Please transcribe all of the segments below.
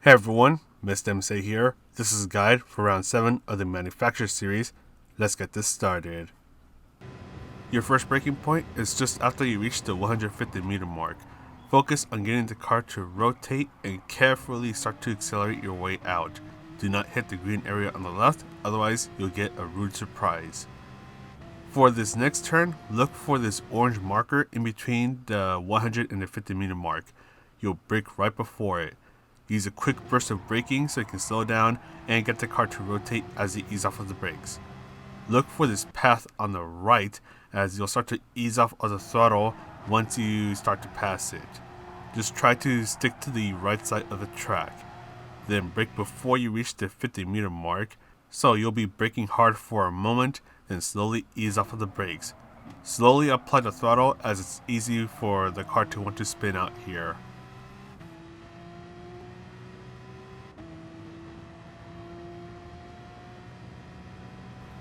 Hey everyone, Mr. MC here. This is a guide for round 7 of the manufacturer series. Let's get this started. Your first braking point is just after you reach the 150 meter mark. Focus on getting the car to rotate and carefully start to accelerate your way out. Do not hit the green area on the left, otherwise you'll get a rude surprise. For this next turn, look for this orange marker in between the 100 and the 50 meter mark. You'll brake right before it. Use a quick burst of braking so you can slow down and get the car to rotate as you ease off of the brakes. Look for this path on the right as you'll start to ease off of the throttle once you start to pass it. Just try to stick to the right side of the track. Then brake before you reach the 50 meter mark, so you'll be braking hard for a moment, then slowly ease off of the brakes. Slowly apply the throttle as it's easy for the car to want to spin out here.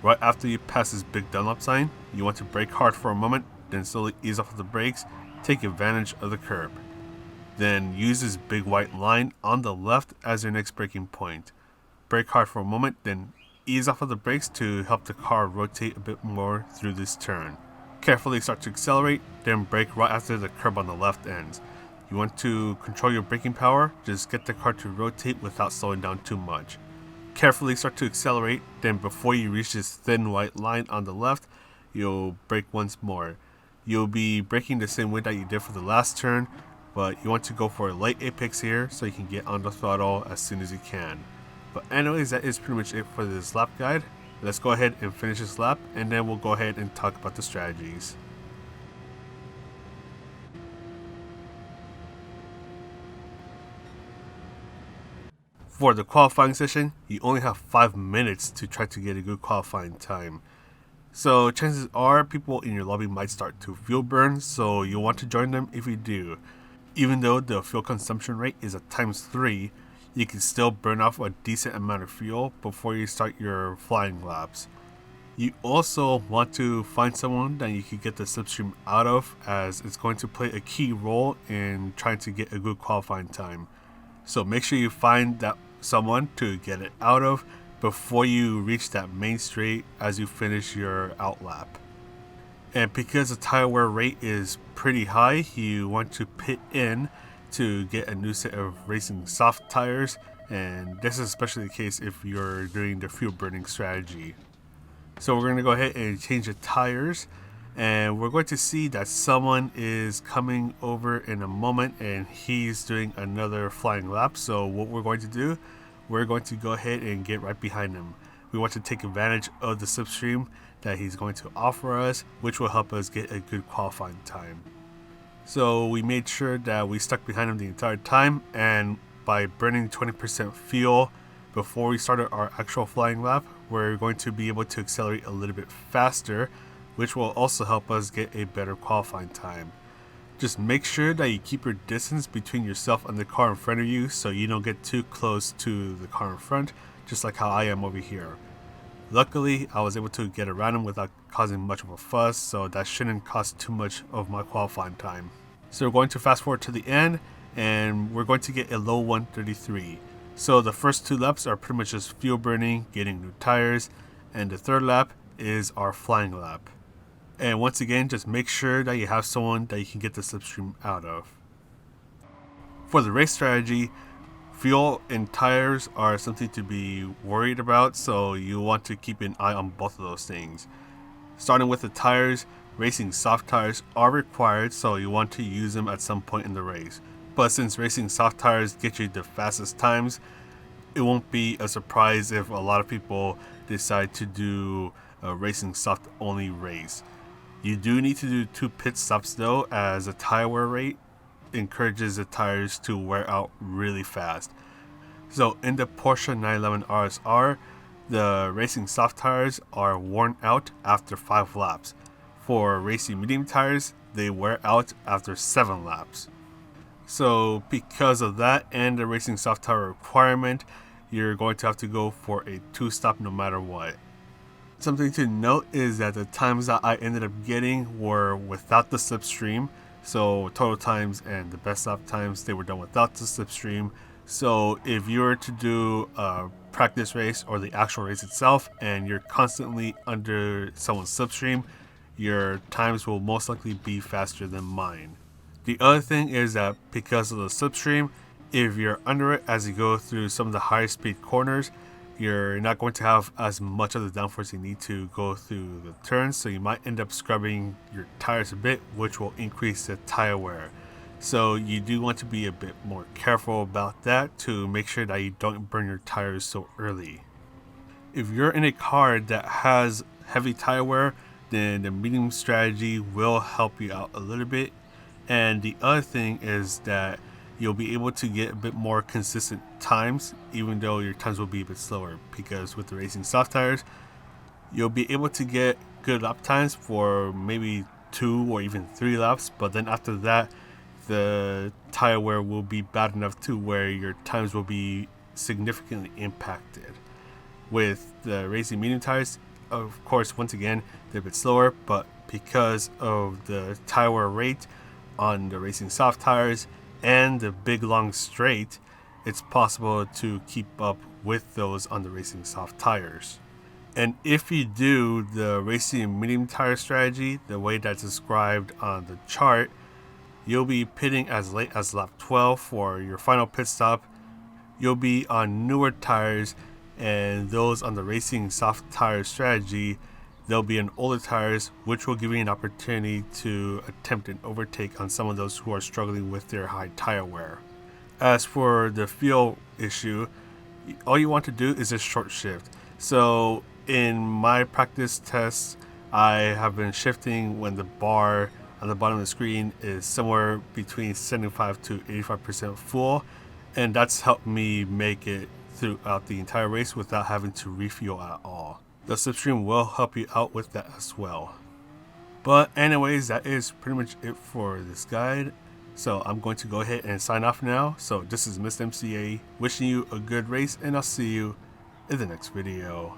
Right after you pass this big Dunlop sign, you want to brake hard for a moment, then slowly ease off of the brakes, take advantage of the curb. Then use this big white line on the left as your next braking point. Brake hard for a moment, then ease off of the brakes to help the car rotate a bit more through this turn. Carefully start to accelerate, then brake right after the curb on the left ends. You want to control your braking power, just get the car to rotate without slowing down too much. Carefully start to accelerate, then before you reach this thin white line on the left, you'll brake once more. You'll be braking the same way that you did for the last turn, but you want to go for a light apex here so you can get on the throttle as soon as you can. But anyways, that is pretty much it for this lap guide. Let's go ahead and finish this lap, and then we'll go ahead and talk about the strategies. For the qualifying session, you only have 5 minutes to try to get a good qualifying time. So chances are people in your lobby might start to fuel burn, so you'll want to join them if you do. Even though the fuel consumption rate is at ×3, you can still burn off a decent amount of fuel before you start your flying laps. You also want to find someone that you can get the slipstream out of, as it's going to play a key role in trying to get a good qualifying time. So make sure you find that someone to get it out of before you reach that main straight as you finish your out lap. And because the tire wear rate is pretty high, you want to pit in to get a new set of racing soft tires, and this is especially the case if you're doing the fuel burning strategy. So we're going to go ahead and change the tires, and we're going to see that someone is coming over in a moment and he's doing another flying lap. So what we're going to do, we're going to go ahead and get right behind him. We want to take advantage of the slipstream that he's going to offer us, which will help us get a good qualifying time. So we made sure that we stuck behind him the entire time, and by burning 20% fuel before we started our actual flying lap, we're going to be able to accelerate a little bit faster, which will also help us get a better qualifying time. Just make sure that you keep your distance between yourself and the car in front of you so you don't get too close to the car in front, just like how I am over here. Luckily, I was able to get around him without causing much of a fuss, so that shouldn't cost too much of my qualifying time. So we're going to fast forward to the end, and we're going to get a low 133. So the first 2 laps are pretty much just fuel burning, getting new tires, and the third lap is our flying lap. And once again, just make sure that you have someone that you can get the slipstream out of. For the race strategy, fuel and tires are something to be worried about, so you want to keep an eye on both of those things. Starting with the tires, racing soft tires are required, so you want to use them at some point in the race. But since racing soft tires get you the fastest times, it won't be a surprise if a lot of people decide to do a racing soft only race. You do need to do 2 pit stops though, as the tire wear rate encourages the tires to wear out really fast. So in the Porsche 911 RSR, the racing soft tires are worn out after 5 laps. For racing medium tires, they wear out after 7 laps. So because of that and the racing soft tire requirement, you're going to have to go for a 2-stop no matter what. Something to note is that the times that I ended up getting were without the slipstream. So total times and the best lap times, they were done without the slipstream. So if you were to do a practice race or the actual race itself and you're constantly under someone's slipstream, your times will most likely be faster than mine. The other thing is that because of the slipstream, if you're under it as you go through some of the higher speed corners, you're not going to have as much of the downforce you need to go through the turns, so you might end up scrubbing your tires a bit, which will increase the tire wear. So you do want to be a bit more careful about that to make sure that you don't burn your tires so early. If you're in a car that has heavy tire wear, then the medium strategy will help you out a little bit. And the other thing is that you'll be able to get a bit more consistent times, even though your times will be a bit slower, because with the racing soft tires, you'll be able to get good lap times for maybe 2 or even 3 laps, but then after that, the tire wear will be bad enough to where your times will be significantly impacted. With the racing medium tires, of course, once again, they're a bit slower, but because of the tire wear rate on the racing soft tires and the big long straight, it's possible to keep up with those on the racing soft tires. And if you do the racing medium tire strategy, the way that's described on the chart, you'll be pitting as late as lap 12 for your final pit stop. You'll be on newer tires, and those on the racing soft tire strategy, they'll be on older tires, which will give you an opportunity to attempt an overtake on some of those who are struggling with their high tire wear. As for the fuel issue, all you want to do is a short shift. So in my practice tests, I have been shifting when the bar on the bottom of the screen is somewhere between 75 to 85% full, and that's helped me make it throughout the entire race without having to refuel at all. The slipstream will help you out with that as well. But anyways, that is pretty much it for this guide. So I'm going to go ahead and sign off now. So this is Mr. MCA wishing you a good race, and I'll see you in the next video.